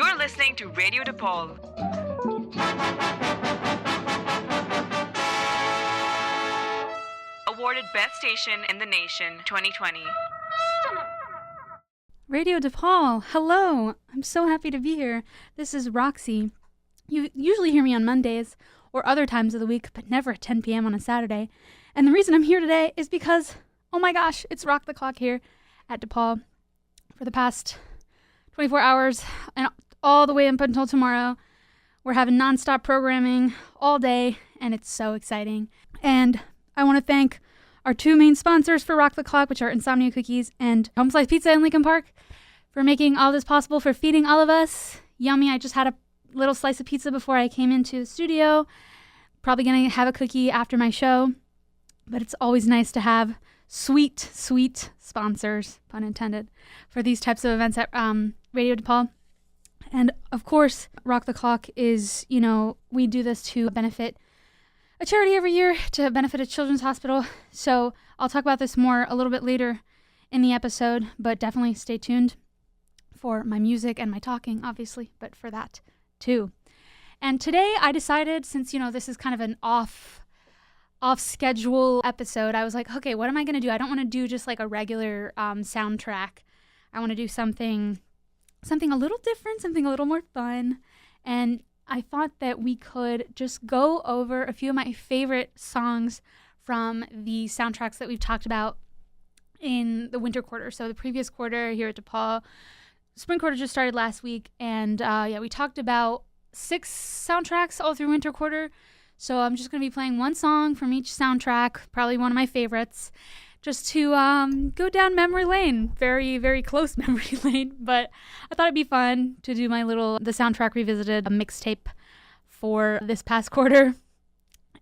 You're listening to Radio DePaul. Awarded Best Station in the Nation 2020. Radio DePaul, hello! I'm so happy to be here. This is Roxy. You usually hear me on Mondays or other times of the week, but never at 10 p.m. on a Saturday. And the reason I'm here today is because, oh my gosh, it's Rock the Clock here at DePaul for the past 24 hours and all the way up until tomorrow. We're having nonstop programming all day, and it's so exciting. And I want to thank our two main sponsors for Rock the Clock, which are Insomnia Cookies and Home Slice Pizza in Lincoln Park, for making all this possible, for feeding all of us. Yummy. I just had a little slice of pizza before I came into the studio. Probably going to have a cookie after my show. But it's always nice to have sweet, sweet sponsors, pun intended, for these types of events at Radio DePaul. And of course, Rock the Clock is, we do this to benefit a charity every year, to benefit a children's hospital. So I'll talk about this more a little bit later in the episode, but definitely stay tuned for my music and my talking, obviously, but for that too. And today I decided, since, this is kind of an off-schedule episode, I was like, okay, what am I going to do? I don't want to do just like a regular soundtrack. I want to do something a little different, something a little more fun. And I thought that we could just go over a few of my favorite songs from the soundtracks that we've talked about in the winter quarter. So the previous quarter here at DePaul, spring quarter just started last week. And we talked about 6 soundtracks all through winter quarter. So I'm just going to be playing one song from each soundtrack, probably one of my favorites, just to go down memory lane. Very, very close memory lane. But I thought it'd be fun to do the soundtrack revisited mixtape for this past quarter.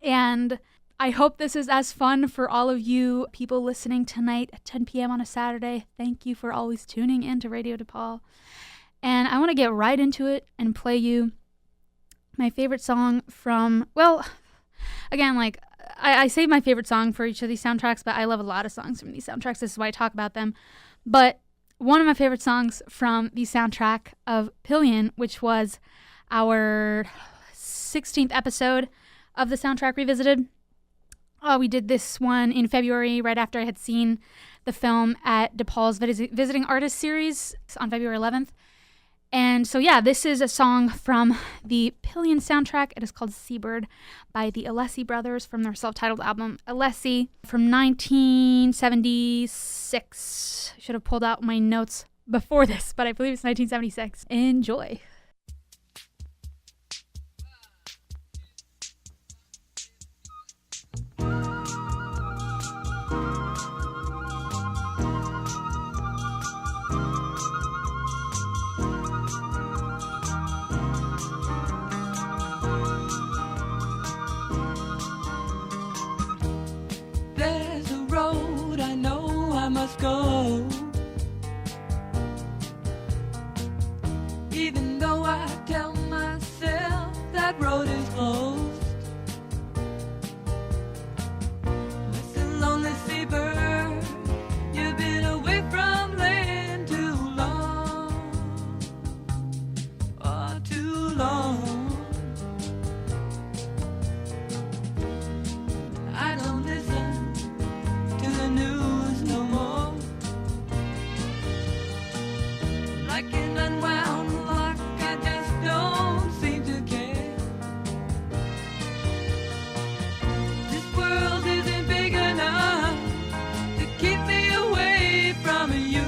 And I hope this is as fun for all of you people listening tonight at 10 p.m. on a Saturday. Thank you for always tuning in to Radio DePaul. And I want to get right into it and play you my favorite song from, again, I say my favorite song for each of these soundtracks, but I love a lot of songs from these soundtracks. This is why I talk about them. But one of my favorite songs from the soundtrack of Pillion, which was our 16th episode of the soundtrack revisited. We did this one in February, right after I had seen the film at DePaul's Visiting Artist Series on February 11th. And so, this is a song from the Pillion soundtrack. It is called Seabird by the Alessi brothers from their self-titled album Alessi from 1976. I should have pulled out my notes before this, but I believe it's 1976. Enjoy. Go, even though I tell myself that road is closed. Listen, lonely seabird, you've been away from land too long, oh, too long. I don't listen to the news no more. Like an unwound lock, I just don't seem to care. This world isn't big enough to keep me away from you,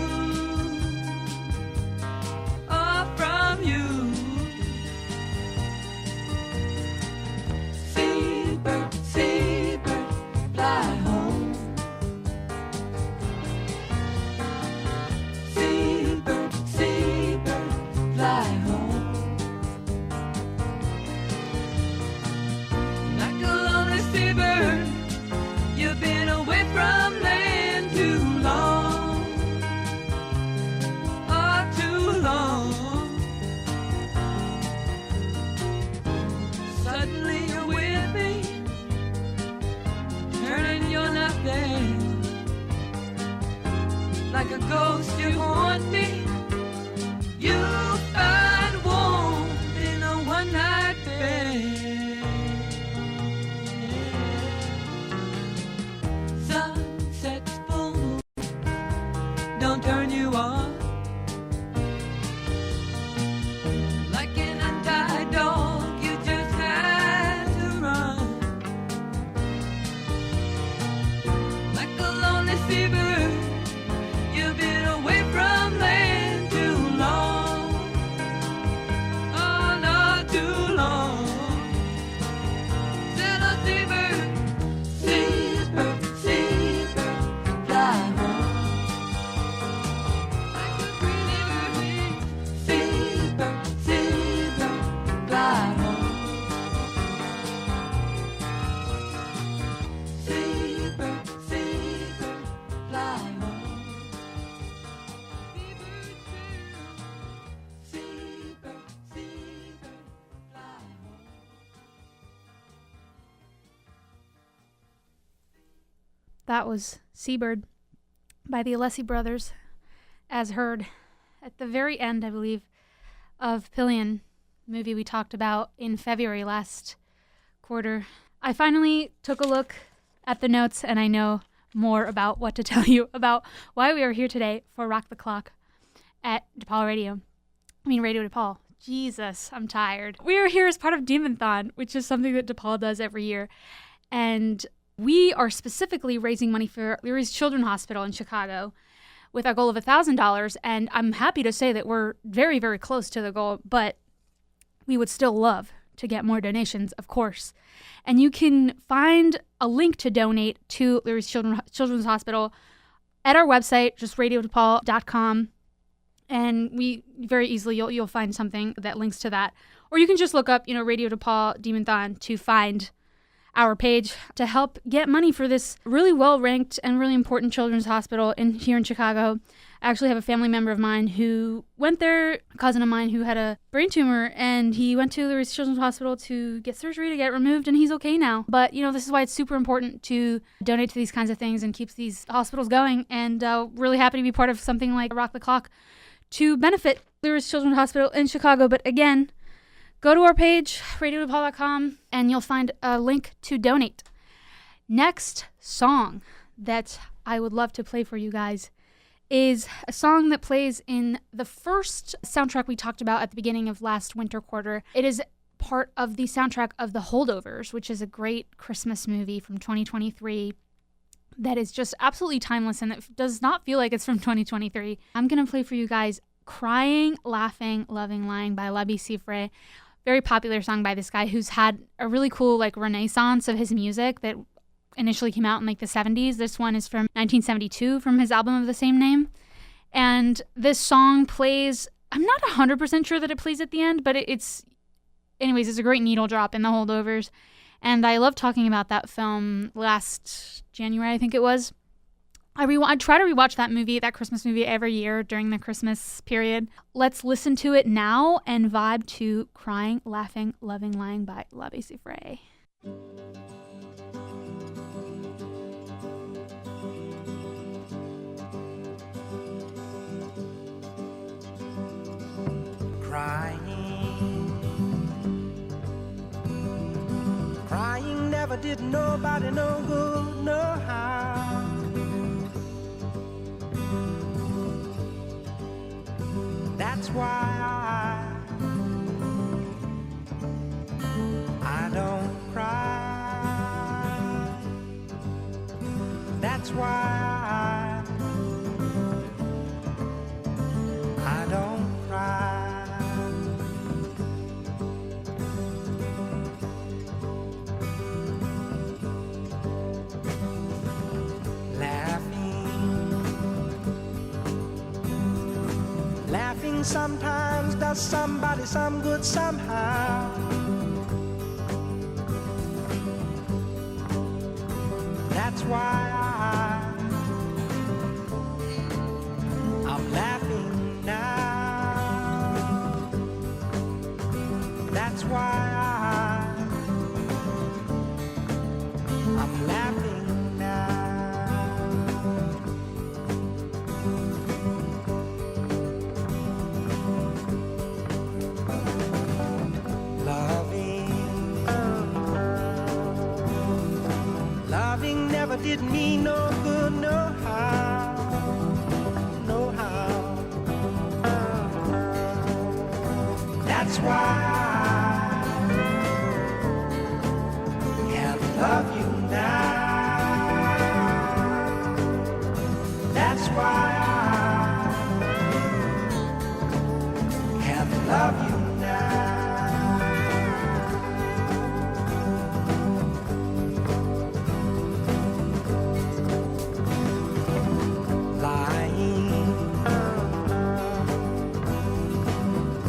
oh, from you. Seabird, seabird, fly home. Seabird, seabird, fly home. Like a lonely seabird, you've been away from land too long, oh, too long. Suddenly you're with me, turning you're not there. Like a ghost you haunt me, you find warmth. That was Seabird by the Alessi Brothers, as heard at the very end, I believe, of Pillion, movie we talked about in February last quarter. I finally took a look at the notes, and I know more about what to tell you about why we are here today for Rock the Clock at Radio DePaul. Jesus, I'm tired. We are here as part of Demonthon, which is something that DePaul does every year. And we are specifically raising money for Leary's Children's Hospital in Chicago with a goal of $1,000. And I'm happy to say that we're very, very close to the goal, but we would still love to get more donations, of course. And you can find a link to donate to Leary's Children's Hospital at our website, just radiodepaul.com. And we very easily, you'll find something that links to that. Or you can just look up, Radio DePaul Demonthon to find our page to help get money for this really well-ranked and really important children's hospital here in Chicago. I actually have a family member of mine who went there, a cousin of mine who had a brain tumor, and he went to the Children's Hospital to get surgery to get it removed, and he's okay now. But, this is why it's super important to donate to these kinds of things and keeps these hospitals going, and really happy to be part of something like Rock the Clock to benefit Leary's Children's Hospital in Chicago. But again, go to our page, radiodepaul.com, and you'll find a link to donate. Next song that I would love to play for you guys is a song that plays in the first soundtrack we talked about at the beginning of last winter quarter. It is part of the soundtrack of The Holdovers, which is a great Christmas movie from 2023 that is just absolutely timeless, and it does not feel like it's from 2023. I'm going to play for you guys Crying, Laughing, Loving, Lying by L'Abbé Siffre. Very popular song by this guy who's had a really cool renaissance of his music that initially came out in the 70s. This one is from 1972 from his album of the same name. And this song plays, I'm not 100% sure that it plays at the end, but it's a great needle drop in The Holdovers. And I love talking about that film last January, I think it was. I try to rewatch that movie, that Christmas movie, every year during the Christmas period. Let's listen to it now and vibe to Crying, Laughing, Loving, Lying by L'Abbé Siffre. Crying never did nobody no good, no how. That's why I don't cry. That's why I don't cry. Laughing sometimes does somebody some good somehow. That's why I'm laughing now. That's why I'm laughing now. Loving never did me no good, no how, no how. That's why I can't love you now. That's why I can't love you now.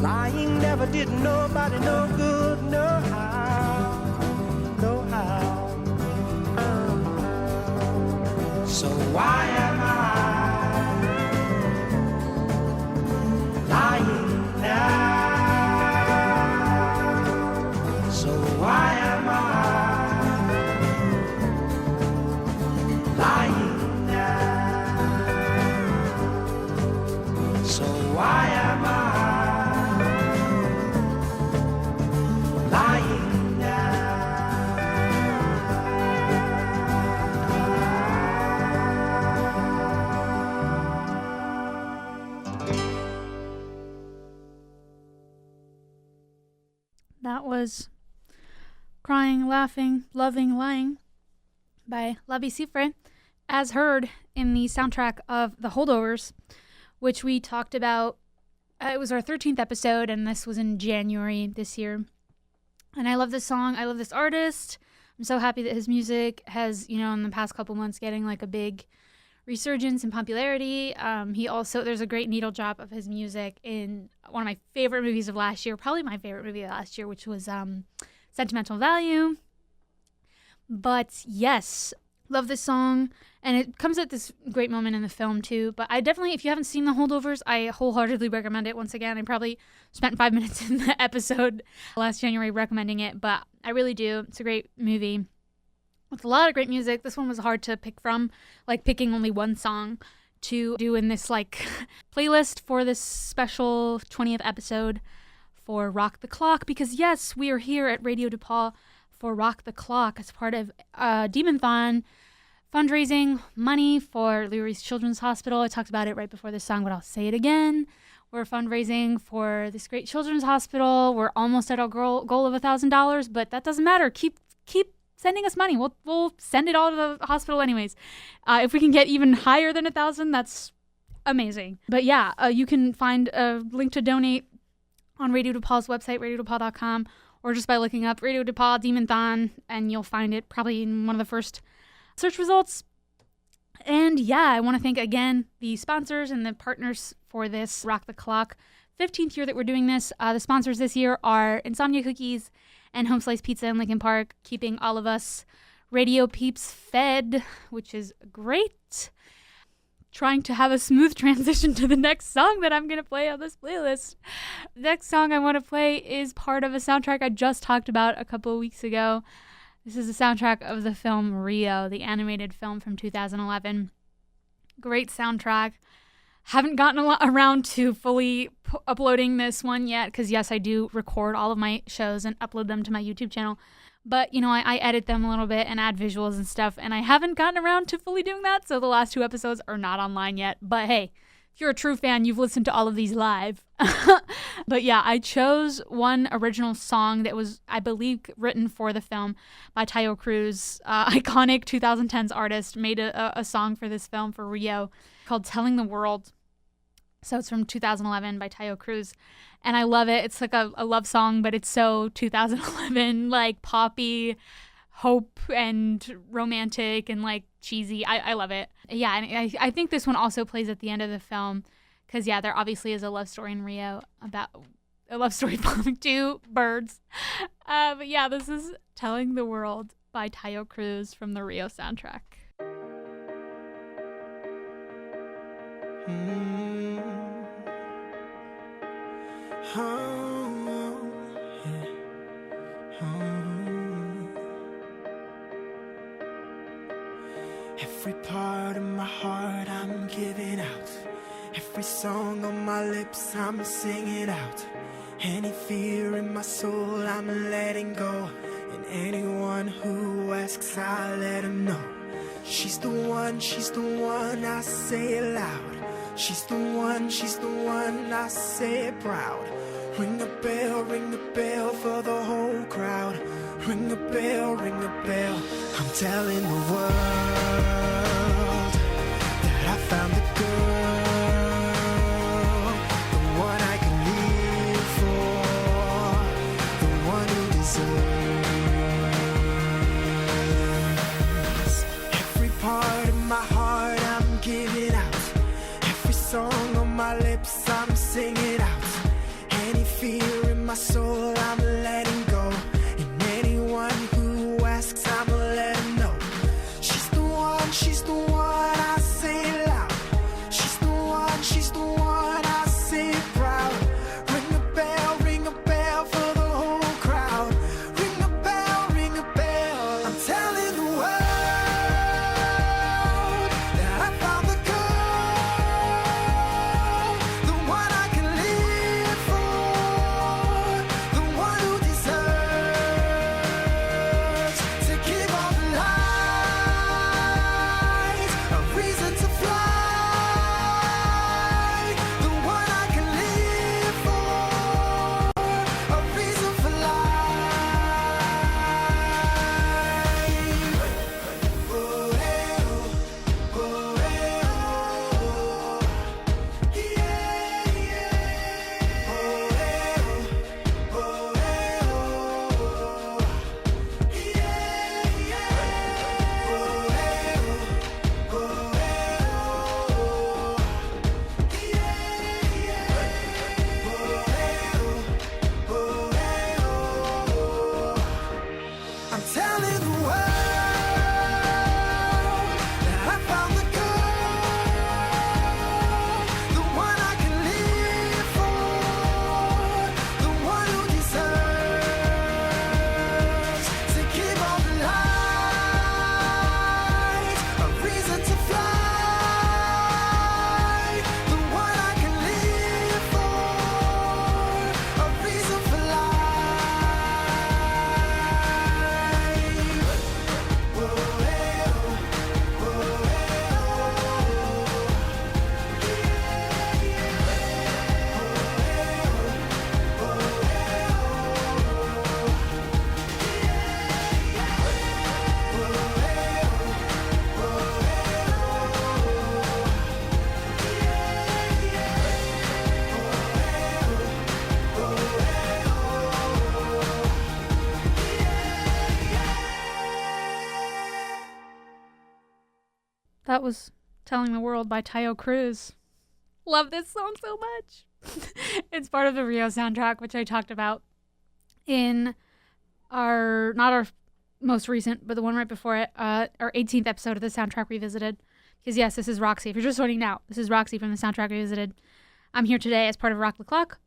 Lying never did nobody no good, no how, no how. So why am I lying now? So why am I lying? That was Crying, Laughing, Loving, Lying by Labi Siffre, as heard in the soundtrack of The Holdovers, which we talked about. It was our 13th episode, and this was in January this year. And I love this song. I love this artist. I'm so happy that his music has, in the past couple months, getting like a big resurgence in popularity. There's a great needle drop of his music in one of my favorite movies of last year, probably my favorite movie of last year, which was Sentimental Value. But yes, love this song, and it comes at this great moment in the film too. But I definitely, if you haven't seen The Holdovers, I wholeheartedly recommend it. Once again, I probably spent 5 minutes in the episode last January recommending it, but I really do. It's a great movie with a lot of great music. This one was hard to pick from, like picking only one song to do in this like playlist for this special 20th episode for Rock the Clock, because yes, we are here at Radio DePaul for Rock the Clock as part of Demonthon, fundraising money for Lurie's Children's Hospital. I talked about it right before this song, but I'll say it again. We're fundraising for this great children's hospital. We're almost at our goal of $1,000, but that doesn't matter. Keep sending us money. We'll send it all to the hospital anyways. If we can get even higher than 1,000, that's amazing. But yeah, you can find a link to donate on Radio DePaul's website, radiodepal.com, or just by looking up Radio DePaul Demonthon, and you'll find it probably in one of the first search results. And yeah, I want to thank again the sponsors and the partners for this Rock the Clock 15th year that we're doing this. The sponsors this year are Insomnia Cookies and Home Slice Pizza in Lincoln Park, keeping all of us radio peeps fed, which is great. Trying to have a smooth transition to the next song that I'm going to play on this playlist. The next song I want to play is part of a soundtrack I just talked about a couple of weeks ago. This is the soundtrack of the film Rio, the animated film from 2011. Great soundtrack. Haven't gotten around to fully uploading this one yet, because yes, I do record all of my shows and upload them to my YouTube channel. But, I edit them a little bit and add visuals and stuff, and I haven't gotten around to fully doing that, so the last 2 episodes are not online yet. But hey, if you're a true fan, you've listened to all of these live. But yeah, I chose one original song that was, I believe, written for the film by Tayo Cruz, iconic 2010s artist, made a song for this film, for Rio, called Telling the World. So it's from 2011 by Tayo Cruz. And I love it. It's like a love song, but it's so 2011, like poppy, hope and romantic and like cheesy. I love it. Yeah, and I think this one also plays at the end of the film because, yeah, there obviously is a love story in Rio about a love story between 2 birds. But yeah, this is Telling the World by Tayo Cruz from the Rio soundtrack. Every part of my heart I'm giving out. Every song on my lips I'm singing out. Any fear in my soul I'm letting go. And anyone who asks I let them know. She's the one, I say it loud. She's the one, I say it proud. Ring the bell for the whole crowd. Ring the bell, I'm telling the world that I found the girl, the one I can live for, the one who deserves. Every part of my heart I'm giving out. Every song on my lips I'm singing out. Any fear in my soul I'm letting go. And anyone who asks I'ma let them know. She's the one, I say it loud. She's the one, I say it proud. Ring a bell for the whole crowd. Ring a bell, I'm telling the world that I found the girl, the one I can live for, That was Telling the World by Tayo Cruz. Love this song so much. It's part of the Rio soundtrack, which I talked about in not our most recent, but the one right before it, our 18th episode of the Soundtrack Revisited. Because yes, this is Roxy. If you're just joining now, this is Roxy from the Soundtrack Revisited. I'm here today as part of Rock the Clock.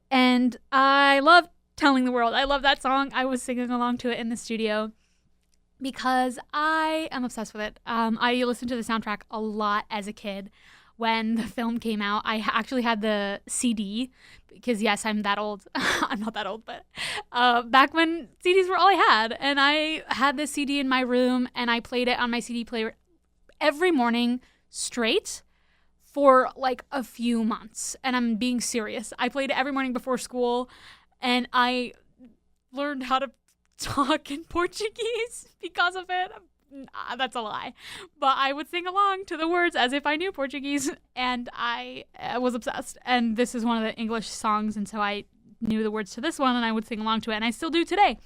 And I love Telling the World. I love that song. I was singing along to it in the studio because I am obsessed with it. I listened to the soundtrack a lot as a kid. When the film came out, I actually had the CD because, yes, I'm that old. I'm not that old, but back when CDs were all I had. And I had this CD in my room, and I played it on my CD player every morning straight for like a few months. And I'm being serious. I played it every morning before school, and I learned how to talk in Portuguese because of it. That's a lie. But I would sing along to the words as if I knew Portuguese, and I was obsessed. And this is one of the English songs, and so I knew the words to this one, and I would sing along to it, and I still do today.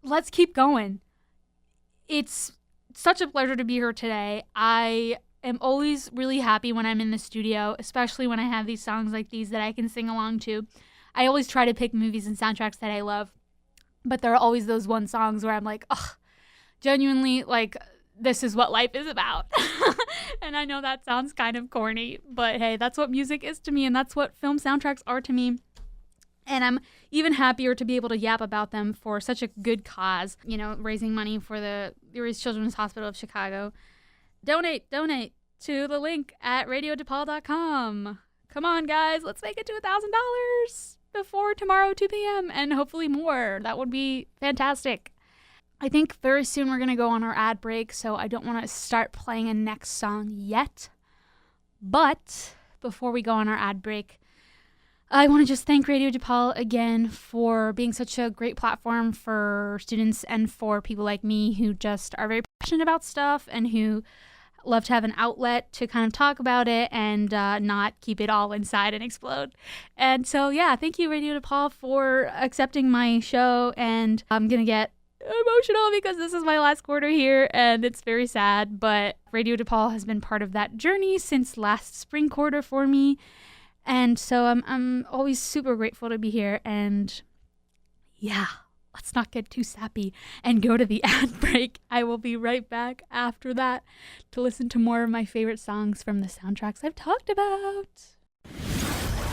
Let's keep going. It's such a pleasure to be here today. I am always really happy when I'm in the studio, especially when I have these songs like these that I can sing along to. I always try to pick movies and soundtracks that I love, but there are always those one songs where I'm like, ugh, genuinely, like, this is what life is about. And I know that sounds kind of corny, but hey, that's what music is to me, and that's what film soundtracks are to me. And I'm even happier to be able to yap about them for such a good cause, you know, raising money for the Erie's Children's Hospital of Chicago. Donate to the link at radiodepal.com. Come on, guys, let's make it to $1,000 before tomorrow, 2 p.m., and hopefully more. That would be fantastic. I think very soon we're going to go on our ad break, so I don't want to start playing a next song yet. But before we go on our ad break, I want to just thank Radio DePaul again for being such a great platform for students and for people like me who just are very passionate about stuff and who love to have an outlet to kind of talk about it and not keep it all inside and explode. And so, yeah, thank you, Radio DePaul, for accepting my show. And I'm going to get emotional because this is my last quarter here and it's very sad, but Radio DePaul has been part of that journey since last spring quarter for me. And so I'm always super grateful to be here. And yeah, let's not get too sappy and go to the ad break. I will be right back after that to listen to more of my favorite songs from the soundtracks I've talked about.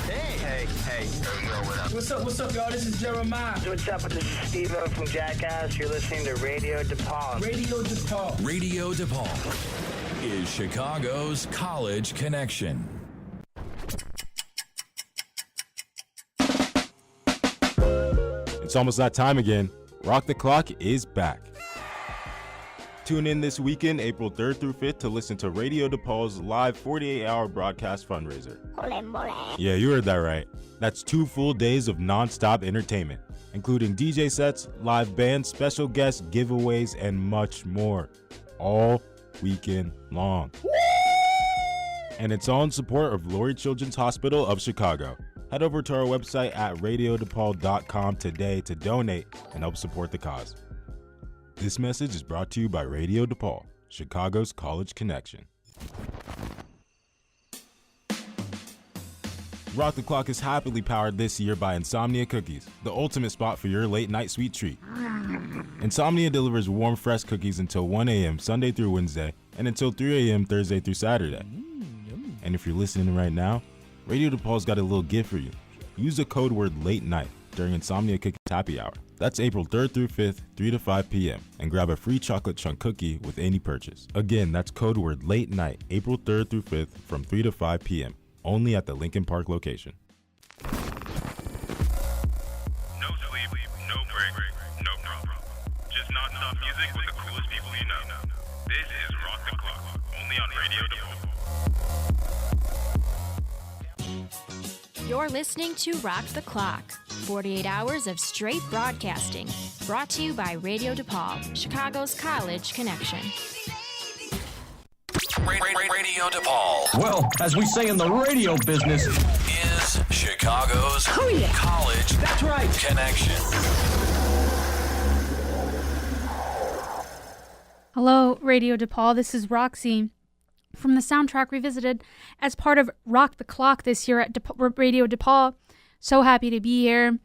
Hey. What's up, y'all? This is Jeremiah. What's up? This is Steve-O from Jackass. You're listening to Radio DePaul. Radio DePaul. Radio DePaul is Chicago's college connection. It's almost that time again. Rock the Clock is back. Tune in this weekend, April 3rd through 5th, to listen to Radio DePaul's live 48-hour broadcast fundraiser. Yeah, you heard that right. That's 2 full days of non-stop entertainment, including DJ sets, live bands, special guests, giveaways, and much more. All weekend long. And it's all in support of Lurie Children's Hospital of Chicago. Head over to our website at radiodepal.com today to donate and help support the cause. This message is brought to you by Radio DePaul, Chicago's college connection. Rock the Clock is happily powered this year by Insomnia Cookies, the ultimate spot for your late night sweet treat. Insomnia delivers warm, fresh cookies until 1 a.m. Sunday through Wednesday and until 3 a.m. Thursday through Saturday. And if you're listening right now, Radio DePaul's got a little gift for you. Use the code word late night during Insomnia Cookies Happy Hour. That's April 3rd through 5th, 3 to 5 p.m. and grab a free chocolate chunk cookie with any purchase. Again, that's code word late night, April 3rd through 5th from 3 to 5 p.m. only at the Lincoln Park location. No sleep, no break, no problem. Just non-stop music with the coolest people you know. This is Rock the Clock, only on Radio DePaul. You're listening to Rock the Clock, 48 hours of straight broadcasting, brought to you by Radio DePaul, Chicago's college connection. Radio DePaul Well, as we say in the radio business, is Chicago's college that's right. connection. Hello, Radio DePaul. This is Roxy from the Soundtrack Revisited as part of Rock the Clock this year at Radio DePaul. So happy to be here.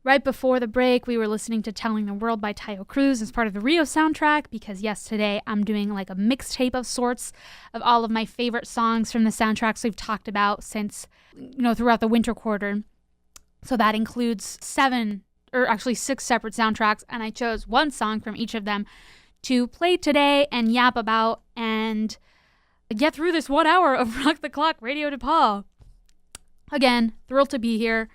Right before the break, we were listening to Telling the World by Tayo Cruz as part of the Rio soundtrack because, yes, today I'm doing like a mixtape of sorts of all of my favorite songs from the soundtracks we've talked about since, throughout the winter quarter. So that includes 6 separate soundtracks, and I chose one song from each of them to play today and yap about and get through this 1 hour of Rock the Clock Radio DePaul. Again, thrilled to be here.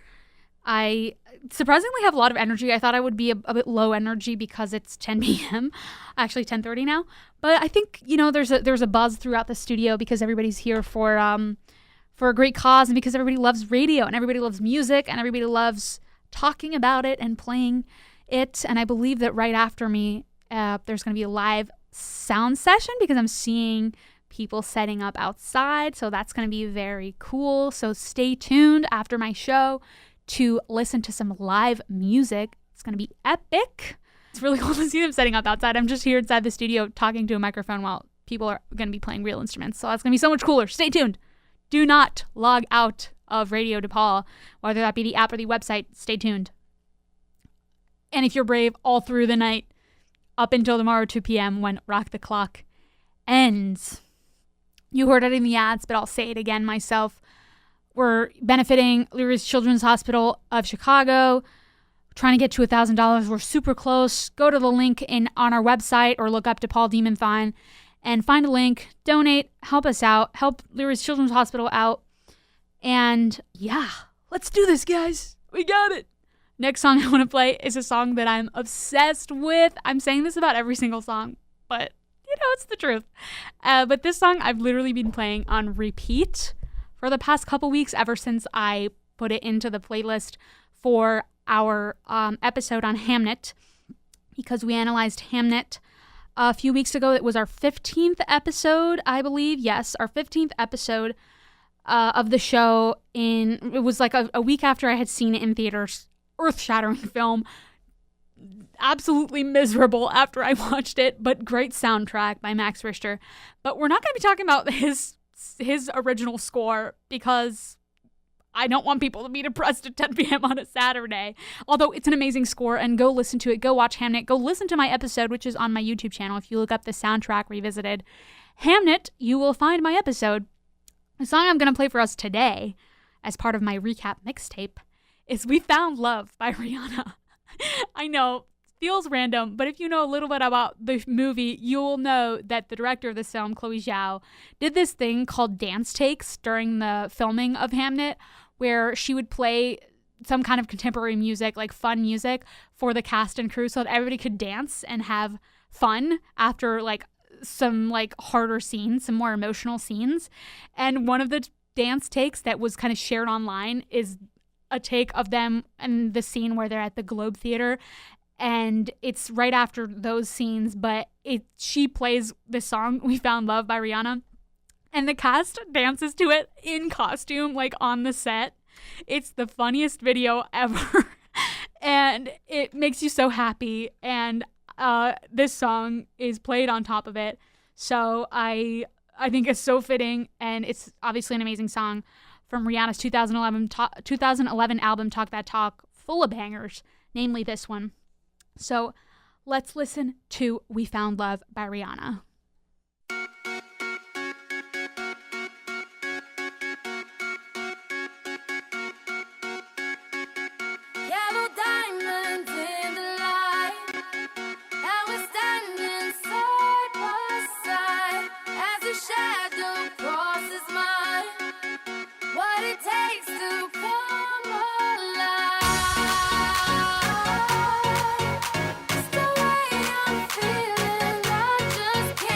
I surprisingly have a lot of energy. I thought I would be a bit low energy because it's 10 p.m. Actually 10:30 now. But I think, there's a buzz throughout the studio because everybody's here for a great cause and because everybody loves radio and everybody loves music and everybody loves talking about it and playing it. And I believe that right after me, there's going to be a live sound session because I'm seeing people setting up outside. So that's going to be very cool. So stay tuned after my show to listen to some live music. It's going to be epic. It's really cool to see them setting up outside. I'm just here inside the studio talking to a microphone while people are going to be playing real instruments. So that's going to be so much cooler. Stay tuned. Do not log out of Radio DePaul, whether that be the app or the website. Stay tuned. And if you're brave, all through the night, up until tomorrow 2 p.m. when Rock the Clock ends. You heard it in the ads, but I'll say it again myself. We're benefiting Leary's Children's Hospital of Chicago, trying to get to $1,000. We're super close. Go to the link on our website or look up DePaul Demonthine and find a link, donate, help us out, help Leary's Children's Hospital out. And yeah, let's do this, guys. We got it. Next song I want to play is a song that I'm obsessed with. I'm saying this about every single song, but it's the truth. But this song I've literally been playing on repeat for the past couple weeks ever since I put it into the playlist for our episode on Hamnet because we analyzed Hamnet a few weeks ago. It was our 15th episode, I believe. Yes, our 15th episode of the show. It was like a week after I had seen it in theaters. Earth-shattering film. Absolutely miserable after I watched it, but great soundtrack by Max Richter. But we're not going to be talking about his original score because I don't want people to be depressed at 10 p.m. on a Saturday. Although it's an amazing score, and go listen to it. Go watch Hamnet. Go listen to my episode, which is on my YouTube channel. If you look up the Soundtrack Revisited Hamnet, you will find my episode. The song I'm going to play for us today, as part of my recap mixtape, is We Found Love by Rihanna. I know, feels random, but if you know a little bit about the movie, you'll know that the director of this film, Chloe Zhao, did this thing called dance takes during the filming of Hamnet, where she would play some kind of contemporary music, like fun music, for the cast and crew so that everybody could dance and have fun after like some like harder scenes, some more emotional scenes. And one of the dance takes that was kind of shared online is a take of them in the scene where they're at the Globe Theater, and it's right after those scenes, but she plays the song We Found Love by Rihanna, and the cast dances to it in costume, like on the set. It's the funniest video ever, and it makes you so happy, and this song is played on top of it, so I think it's so fitting, and it's obviously an amazing song from Rihanna's 2011 album, Talk That Talk, full of bangers, namely this one. So let's listen to We Found Love by Rihanna. Yellow diamonds in the light, and we're standing side by side as a shadow crosses mine. What it takes to come alive. It's the way I'm feeling, I just can't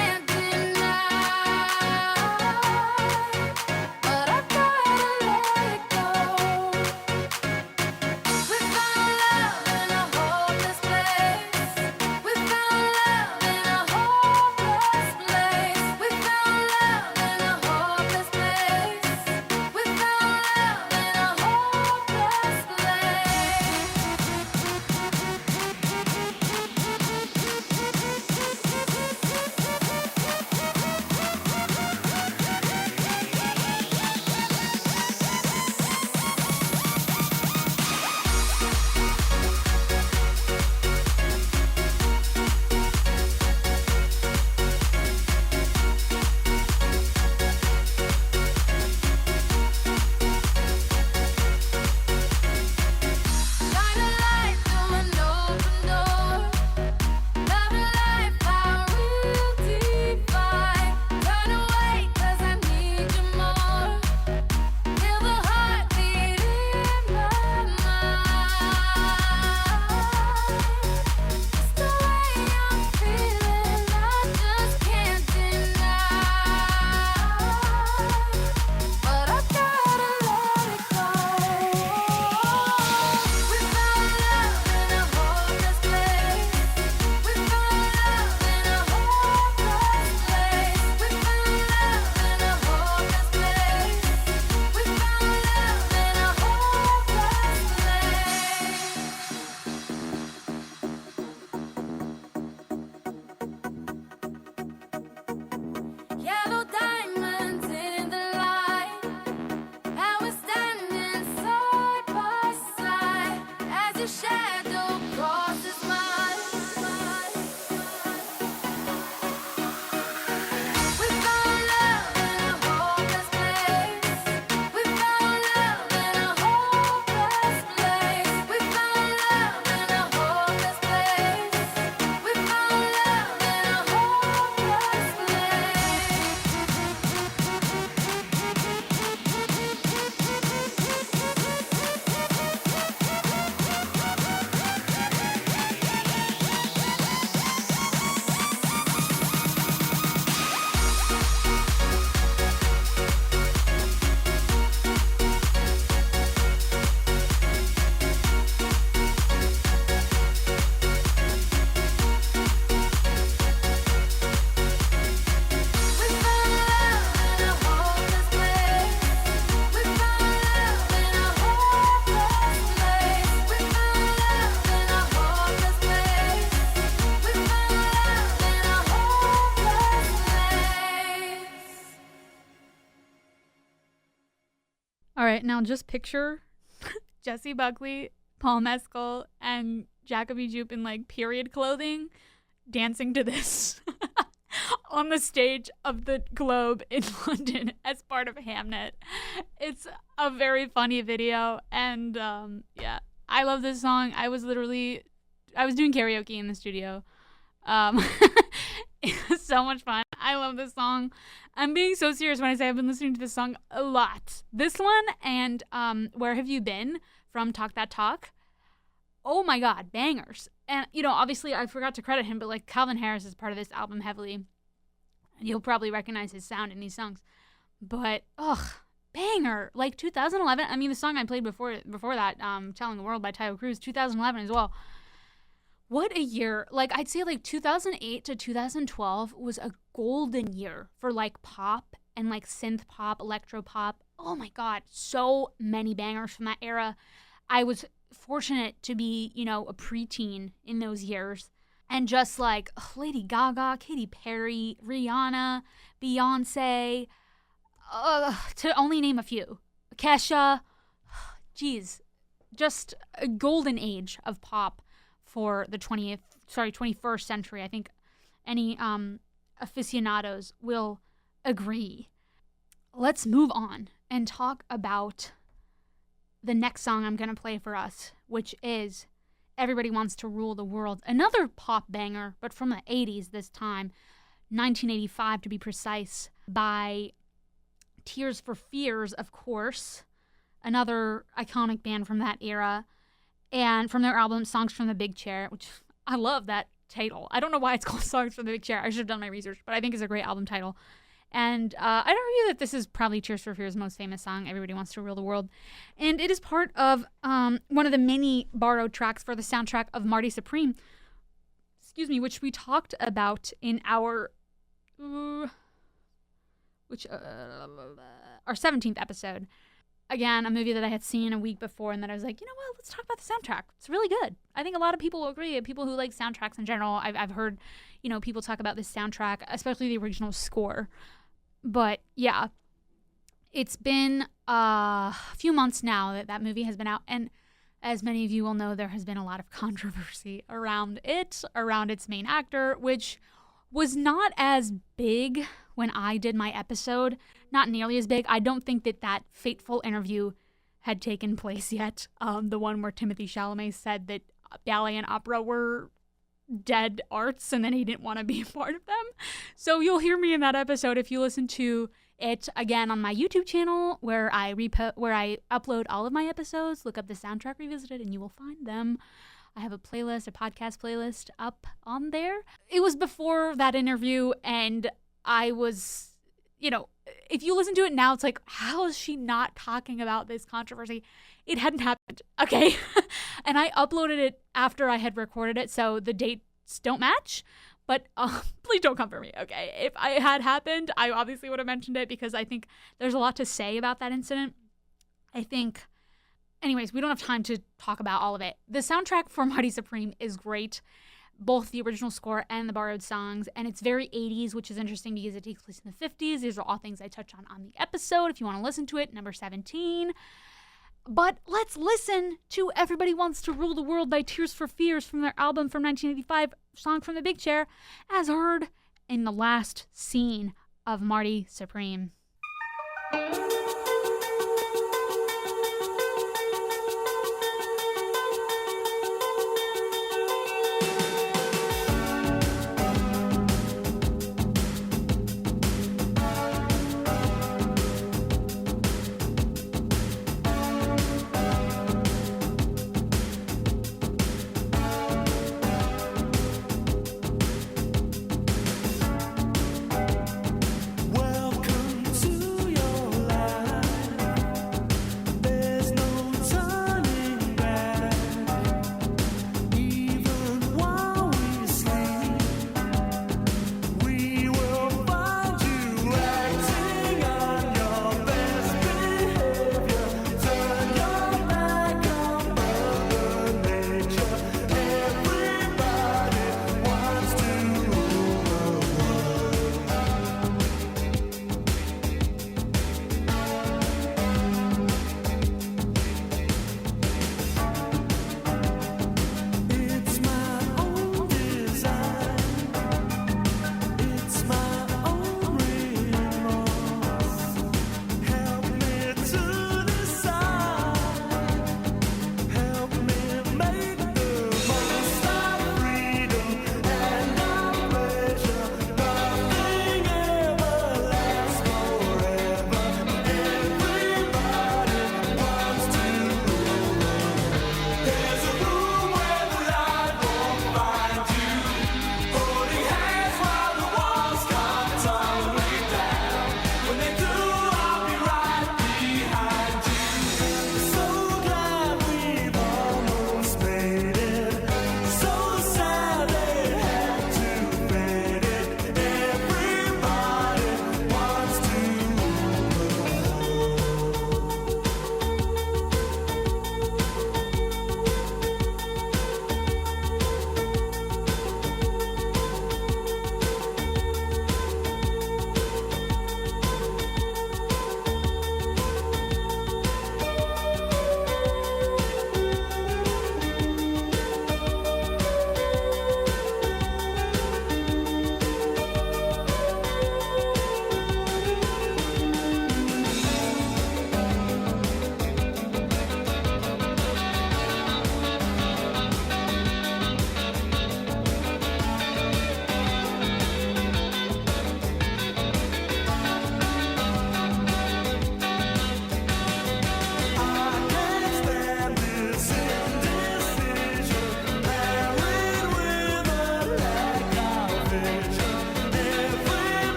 right, now just picture Jessie Buckley, Paul Mescal, and Jacoby Jupe in like period clothing dancing to this on the stage of the Globe in London as part of Hamnet. It's a very funny video, and yeah, I love this song. I was doing karaoke in the studio. It was so much fun. I love this song. I'm being so serious when I say I've been listening to this song a lot. This one and Where Have You Been from Talk That Talk. Oh my God, bangers. And, you know, obviously I forgot to credit him, but like Calvin Harris is part of this album heavily. And you'll probably recognize his sound in these songs. But, banger. Like 2011, I mean, the song I played before that, Telling the World by Tayo Cruz, 2011 as well. What a year. Like, I'd say like 2008 to 2012 was a golden year for like pop and like synth pop, electro pop. Oh my God, so many bangers from that era. I was fortunate to be, you know, a preteen in those years. And just like Lady Gaga, Katy Perry, Rihanna, Beyonce, to only name a few. Kesha, geez, just a golden age of pop for the 21st century. I think any aficionados will agree. Let's move on and talk about the next song I'm going to play for us, which is Everybody Wants to Rule the World. Another pop banger, but from the 80s this time, 1985 to be precise, by Tears for Fears, of course, another iconic band from that era, and from their album Songs from the Big Chair, which I love that title. I don't know why it's called Songs from the Big Chair. I should have done my research, but I think it's a great album title. And I'd argue that this is probably Tears for Fears' most famous song, Everybody Wants to Rule the World. And it is part of one of the many borrowed tracks for the soundtrack of Marty Supreme, which we talked about in our 17th episode. Again, a movie that I had seen a week before, and that I was like, you know what, let's talk about the soundtrack. It's really good. I think a lot of people will agree. People who like soundtracks in general, I've heard, you know, people talk about this soundtrack, especially the original score. But yeah, it's been a few months now that movie has been out, and as many of you will know, there has been a lot of controversy around its main actor, which was not as big when I did my episode. Not nearly as big. I don't think that fateful interview had taken place yet. The one where Timothée Chalamet said that ballet and opera were dead arts and then he didn't want to be a part of them. So you'll hear me in that episode if you listen to it again on my YouTube channel where I upload all of my episodes. Look up the Soundtrack Revisited and you will find them. I have a podcast playlist up on there. It was before that interview, and I was, you know, if you listen to it now, it's like, how is she not talking about this controversy? It hadn't happened, okay? And I uploaded it after I had recorded it, so the dates don't match. But please don't come for me, okay? If it had happened, I obviously would have mentioned it because I think there's a lot to say about that incident. Anyways, we don't have time to talk about all of it. The soundtrack for Marty Supreme is great, both the original score and the borrowed songs, and it's very 80s, which is interesting because it takes place in the 50s. These are all things I touch on the episode. If you want to listen to it, number 17. But let's listen to Everybody Wants to Rule the World by Tears for Fears from their album from 1985, Song from the Big Chair, as heard in the last scene of Marty Supreme. Welcome to your life.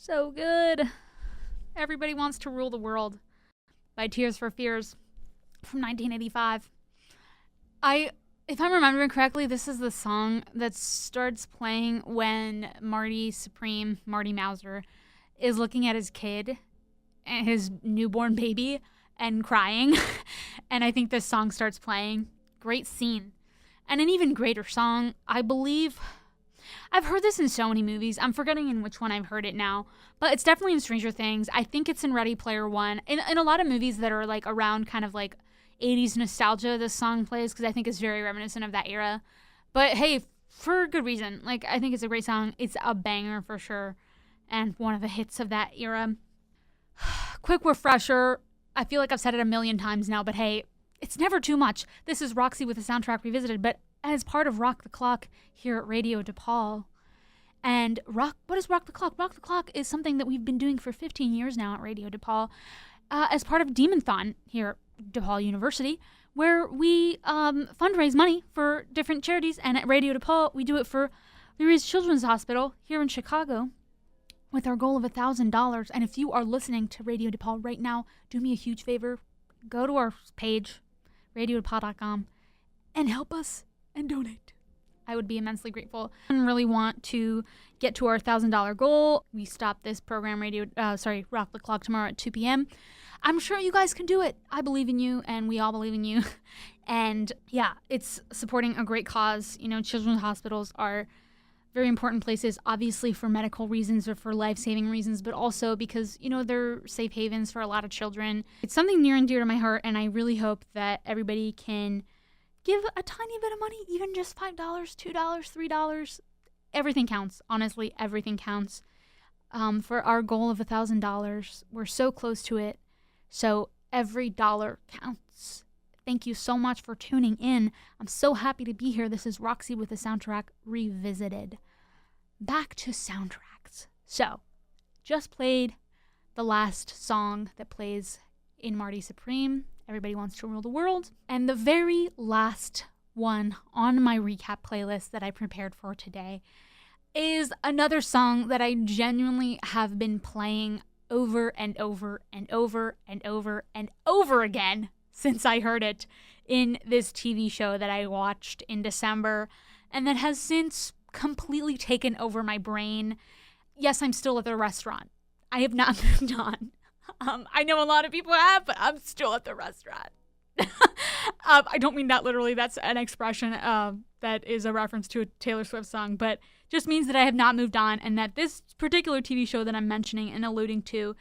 So good. Everybody Wants to Rule the World by Tears for Fears from 1985. If I'm remembering correctly, this is the song that starts playing when Marty Mauser, is looking at his kid, his newborn baby, and crying. And I think this song starts playing. Great scene. And an even greater song, I believe. I've heard this in so many movies. I'm forgetting in which one I've heard it now. But it's definitely in Stranger Things. I think it's in Ready Player One. In a lot of movies that are like around kind of like 80s nostalgia, this song plays because I think it's very reminiscent of that era. But hey, for good reason. Like, I think it's a great song. It's a banger for sure. And one of the hits of that era. Quick refresher. I feel like I've said it a million times now, but hey, it's never too much. This is Roxy with the Soundtrack Revisited, but as part of Rock the Clock here at Radio DePaul. And what is Rock the Clock? Rock the Clock is something that we've been doing for 15 years now at Radio DePaul as part of Demonthon here at DePaul University, where we fundraise money for different charities. And at Radio DePaul, we do it for Lurie's Children's Hospital here in Chicago with our goal of $1,000. And if you are listening to Radio DePaul right now, do me a huge favor. Go to our page, radiodepaul.com, and help us and donate. I would be immensely grateful. I really want to get to our $1,000 goal. We stop this program, Rock the Clock, tomorrow at 2 p.m. I'm sure you guys can do it. I believe in you, and we all believe in you. And yeah, it's supporting a great cause. You know, children's hospitals are very important places, obviously for medical reasons or for life-saving reasons, but also because, you know, they're safe havens for a lot of children. It's something near and dear to my heart, and I really hope that everybody can give a tiny bit of money, even just $5, $2, $3. Everything counts. Honestly, everything counts. For our goal of $1,000, we're so close to it. So every dollar counts. Thank you so much for tuning in. I'm so happy to be here. This is Roxy with the Soundtrack Revisited. Back to soundtracks. So, just played the last song that plays in Marty Supreme, Everybody Wants to Rule the World. And the very last one on my recap playlist that I prepared for today is another song that I genuinely have been playing over and over and over and over and over again since I heard it in this TV show that I watched in December and that has since completely taken over my brain. Yes, I'm still at the restaurant. I have not moved on. I know a lot of people have, but I'm still at the restaurant. I don't mean that literally. That's an expression that is a reference to a Taylor Swift song, but just means that I have not moved on and that this particular TV show that I'm mentioning and alluding to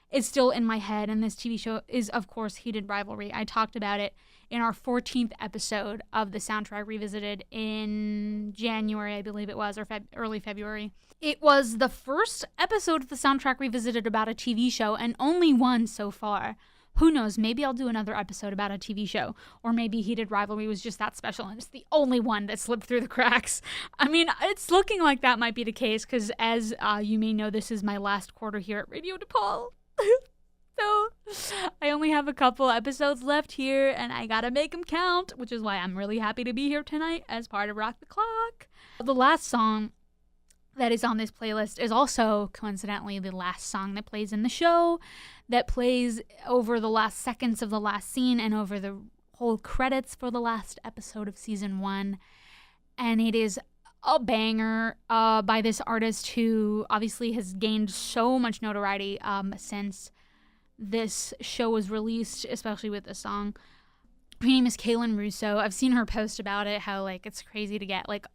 is still in my head. And this TV show is, of course, Heated Rivalry. I talked about it in our 14th episode of the Soundtrack Revisited in January, I believe it was, or early February. It was the first episode of the Soundtrack Revisited about a TV show, and only one so far. Who knows, maybe I'll do another episode about a TV show, or maybe Heated Rivalry was just that special and it's the only one that slipped through the cracks. I mean, it's looking like that might be the case, because as you may know, this is my last quarter here at Radio DePaul. So I only have a couple episodes left here, and I gotta make them count, which is why I'm really happy to be here tonight as part of Rock the Clock. The last song that is on this playlist is also, coincidentally, the last song that plays in the show, that plays over the last seconds of the last scene and over the whole credits for the last episode of season 1. And it is a banger by this artist who obviously has gained so much notoriety since this show was released, especially with this song. Her name is Kaylin Russo. I've seen her post about it, how like it's crazy to get like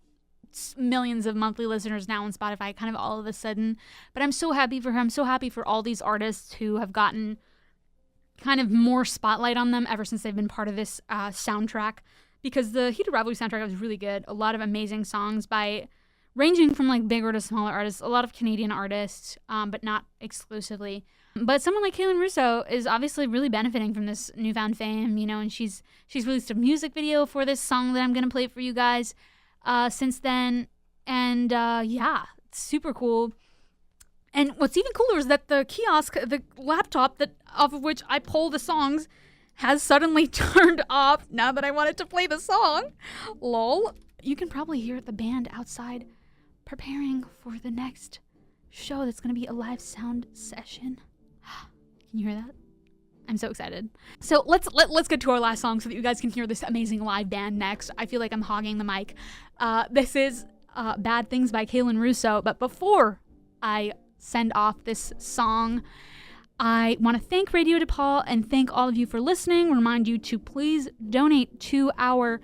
millions of monthly listeners now on Spotify kind of all of a sudden. But I'm so happy for her. I'm so happy for all these artists who have gotten kind of more spotlight on them ever since they've been part of this soundtrack, because the Heated Rivalry soundtrack was really good. A lot of amazing songs by ranging from like bigger to smaller artists, a lot of Canadian artists, but not exclusively. But someone like Kaylin Russo is obviously really benefiting from this newfound fame, you know, and she's released a music video for this song that I'm going to play for you guys since then. And yeah, it's super cool. And what's even cooler is that the kiosk, the laptop that off of which I pull the songs, has suddenly turned off now that I wanted to play the song. Lol. You can probably hear the band outside preparing for the next show that's going to be a live sound session. Can you hear that? I'm so excited. So let's get to our last song so that you guys can hear this amazing live band next. I feel like I'm hogging the mic. This is Bad Things by Kaylin Russo. But before I send off this song, I want to thank Radio DePaul and thank all of you for listening. Remind you to please donate to our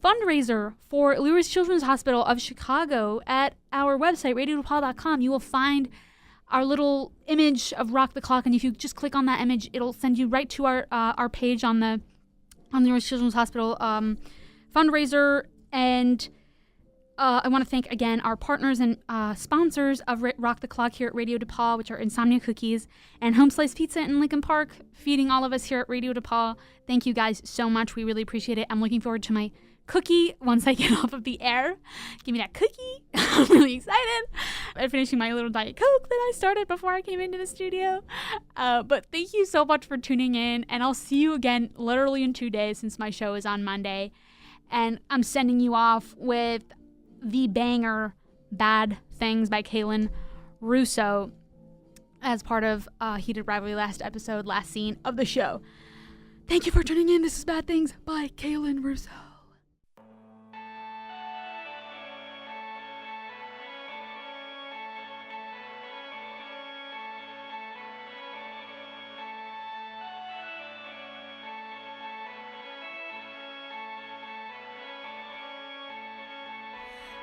fundraiser for Lewis Children's Hospital of Chicago at our website, radiodepal.com. You will find our little image of Rock the Clock, and if you just click on that image, it'll send you right to our page on the Lewis Children's Hospital fundraiser. And I want to thank again our partners and sponsors of Rock the Clock here at Radio DePaul, which are Insomnia Cookies and Home Slice Pizza in Lincoln Park, feeding all of us here at Radio DePaul. Thank you guys so much. We really appreciate it. I'm looking forward to my cookie once I get off of the air. Give me that cookie. I'm really excited. I'm finishing my little Diet Coke that I started before I came into the studio. But thank you so much for tuning in, and I'll see you again literally in 2 days since my show is on Monday. And I'm sending you off with the banger Bad Things by Kaylin Russo as part of Heated Rivalry last scene of the show. Thank you for tuning in. This is Bad Things by Kaylin Russo.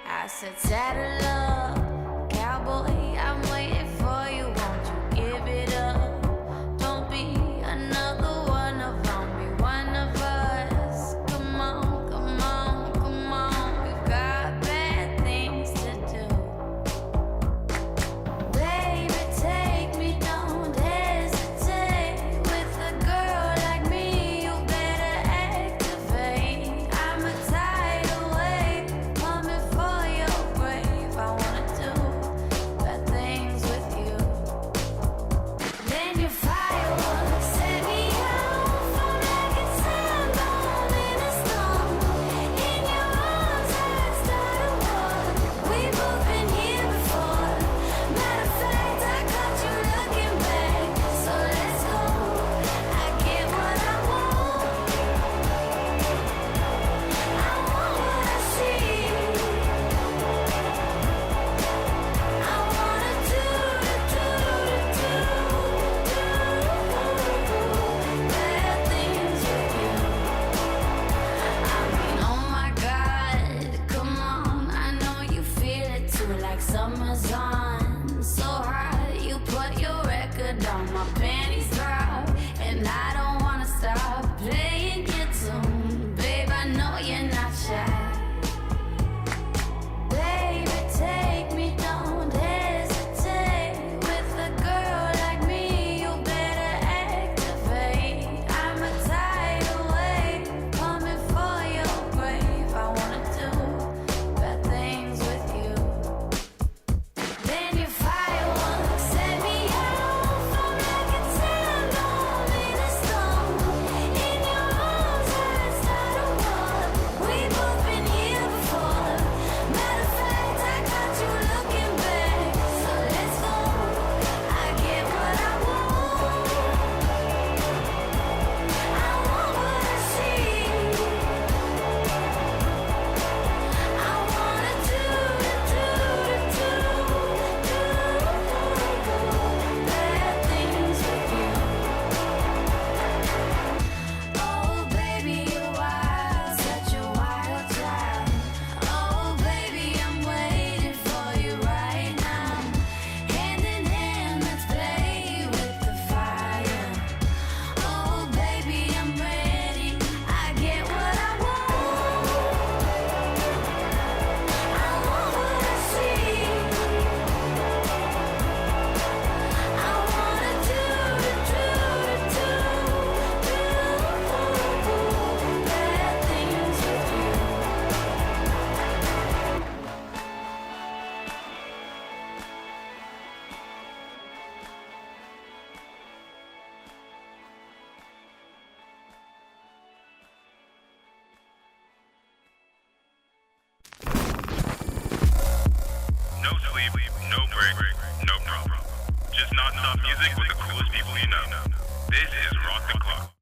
I said, saddle up, cowboy, I'm waiting for you. Won't you give it up? Don't be another one around me, one of us. Come on, come on, come on. We've got bad things to do. Baby, take me, don't hesitate. With a girl like me, you better activate. I'm a tidal wave coming for your grave. I wanna do bad things with you. Then your fireworks set me off. I'm like a sandball in a storm. In your arms, I'd start a war. We both been here before. Matter of fact, I caught you looking back. So let's go. I get what I want. I want what I see. I wanna do bad things with you. I mean, oh my God, come on. I know you feel it too, like summer's on. So hot, you put your record on, my panties drop, and I don't wanna stop playing your tune. Babe, I know you're not shy. Baby, take me, don't hesitate. With a girl like me, you better activate. I'm a tidal wave coming for your grave. I wanna do bad things with you. Then non-stop music with the coolest people you know. This is Rock the Clock.